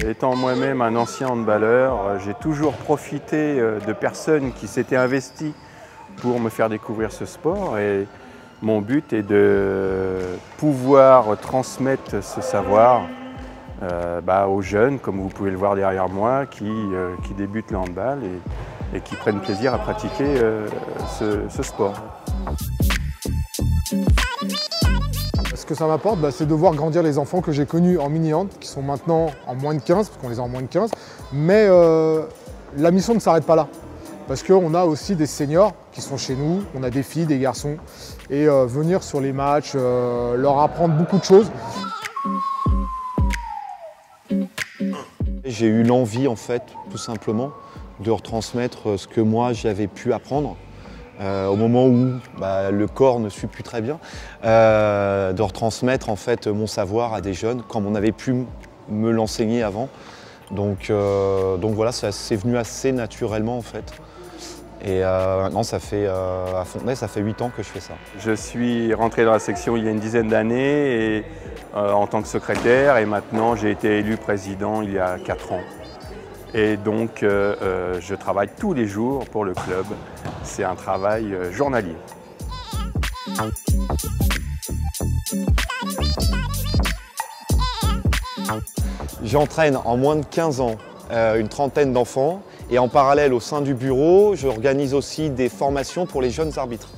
Étant moi-même un ancien handballeur, j'ai toujours profité de personnes qui s'étaient investies pour me faire découvrir ce sport. Et mon but est de pouvoir transmettre ce savoir aux jeunes, comme vous pouvez le voir derrière moi, qui débutent le handball et qui prennent plaisir à pratiquer ce sport. Ce que ça m'apporte, c'est de voir grandir les enfants que j'ai connus en mini-hand, qui sont maintenant en moins de 15, parce qu'on les a en moins de 15. Mais la mission ne s'arrête pas là, parce qu'on a aussi des seniors qui sont chez nous, on a des filles, des garçons, et venir sur les matchs, leur apprendre beaucoup de choses. J'ai eu l'envie, en fait, tout simplement, de retransmettre ce que moi j'avais pu apprendre. Au moment où le corps ne suit plus très bien, de retransmettre en fait mon savoir à des jeunes comme on avait pu me l'enseigner avant. Donc voilà, c'est venu assez naturellement en fait. Et maintenant ça fait à Fontenay, ça fait 8 ans que je fais ça. Je suis rentré dans la section il y a une dizaine d'années en tant que secrétaire, et maintenant j'ai été élu président il y a 4 ans. Et donc, je travaille tous les jours pour le club. C'est un travail journalier. J'entraîne en moins de 15 ans une trentaine d'enfants. Et en parallèle, au sein du bureau, j'organise aussi des formations pour les jeunes arbitres.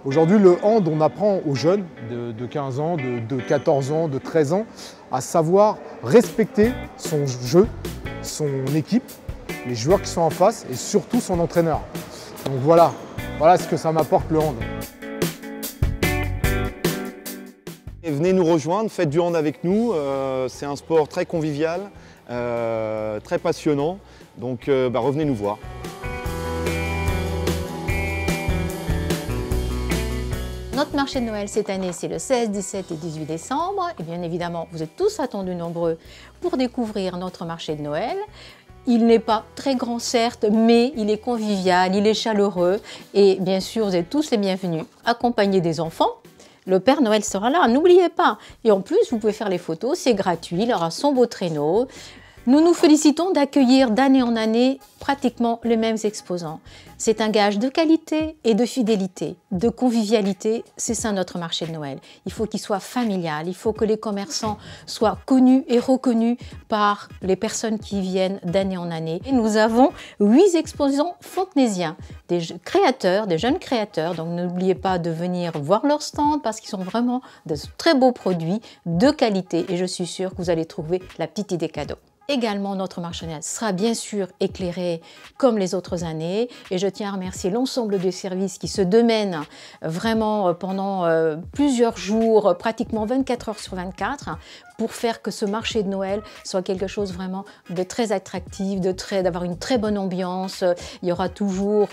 Aujourd'hui, le hand, on apprend aux jeunes de 15 ans, de 14 ans, de 13 ans, à savoir respecter son jeu, son équipe, les joueurs qui sont en face et surtout son entraîneur. Donc voilà ce que ça m'apporte le hand. Et venez nous rejoindre, faites du hand avec nous. C'est un sport très convivial, très passionnant. Donc revenez nous voir. Notre marché de Noël cette année, c'est le 16, 17 et 18 décembre. Et bien évidemment, vous êtes tous attendus nombreux pour découvrir notre marché de Noël. Il n'est pas très grand certes, mais il est convivial, il est chaleureux. Et bien sûr, vous êtes tous les bienvenus, accompagnés des enfants. Le Père Noël sera là, n'oubliez pas. Et en plus, vous pouvez faire les photos, c'est gratuit, il aura son beau traîneau. Nous nous félicitons d'accueillir d'année en année pratiquement les mêmes exposants. C'est un gage de qualité et de fidélité, de convivialité. C'est ça notre marché de Noël. Il faut qu'il soit familial, il faut que les commerçants soient connus et reconnus par les personnes qui viennent d'année en année. Et nous avons 8 exposants fontenaisiens, des créateurs, des jeunes créateurs. Donc n'oubliez pas de venir voir leur stand parce qu'ils sont vraiment de très beaux produits de qualité. Et je suis sûre que vous allez trouver la petite idée cadeau. Également, notre marché de Noël sera bien sûr éclairé comme les autres années et je tiens à remercier l'ensemble des services qui se démènent vraiment pendant plusieurs jours, pratiquement 24 heures sur 24, pour faire que ce marché de Noël soit quelque chose vraiment de très attractif, d'avoir une très bonne ambiance. Il y aura toujours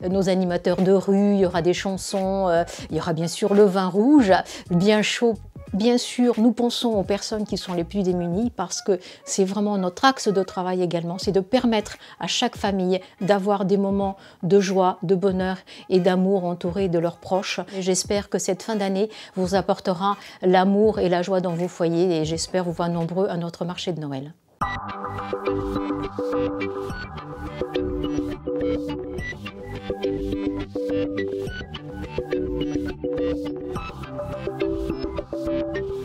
nos animateurs de rue, il y aura des chansons, il y aura bien sûr le vin rouge, bien chaud. Bien sûr, nous pensons aux personnes qui sont les plus démunies parce que c'est vraiment notre axe de travail également, c'est de permettre à chaque famille d'avoir des moments de joie, de bonheur et d'amour entourés de leurs proches. J'espère que cette fin d'année vous apportera l'amour et la joie dans vos foyers et j'espère vous voir nombreux à notre marché de Noël.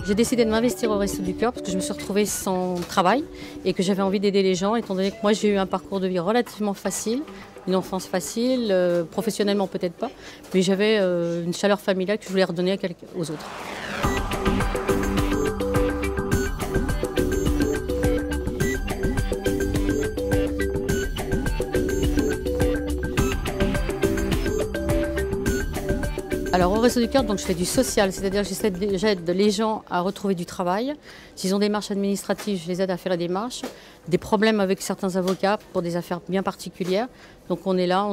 J'ai décidé de m'investir au Restos du Cœur parce que je me suis retrouvée sans travail et que j'avais envie d'aider les gens, étant donné que moi j'ai eu un parcours de vie relativement facile, une enfance facile, professionnellement peut-être pas, mais j'avais une chaleur familiale que je voulais redonner aux autres. Alors au Restos du Cœur, donc, je fais du social, c'est-à-dire que j'aide les gens à retrouver du travail. S'ils ont des démarches administratives, je les aide à faire les démarches. Des problèmes avec certains avocats pour des affaires bien particulières. Donc on est là,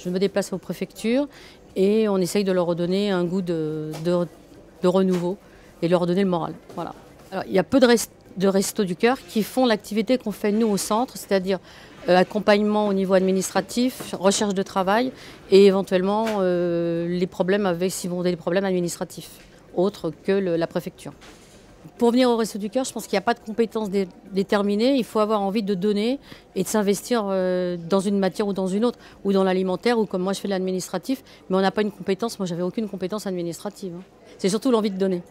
je me déplace aux préfectures et on essaye de leur redonner un goût de renouveau et leur redonner le moral. Voilà. Alors, il y a peu de de Restos du Cœur qui font l'activité qu'on fait nous au centre, c'est-à-dire accompagnement au niveau administratif, recherche de travail et éventuellement les problèmes si vous avez des problèmes administratifs, autres que la préfecture. Pour venir au Restos du Cœur, je pense qu'il n'y a pas de compétences déterminées. Il faut avoir envie de donner et de s'investir dans une matière ou dans une autre, ou dans l'alimentaire, ou comme moi je fais l'administratif, mais on n'a pas une compétence. Moi, j'avais aucune compétence administrative. C'est surtout l'envie de donner.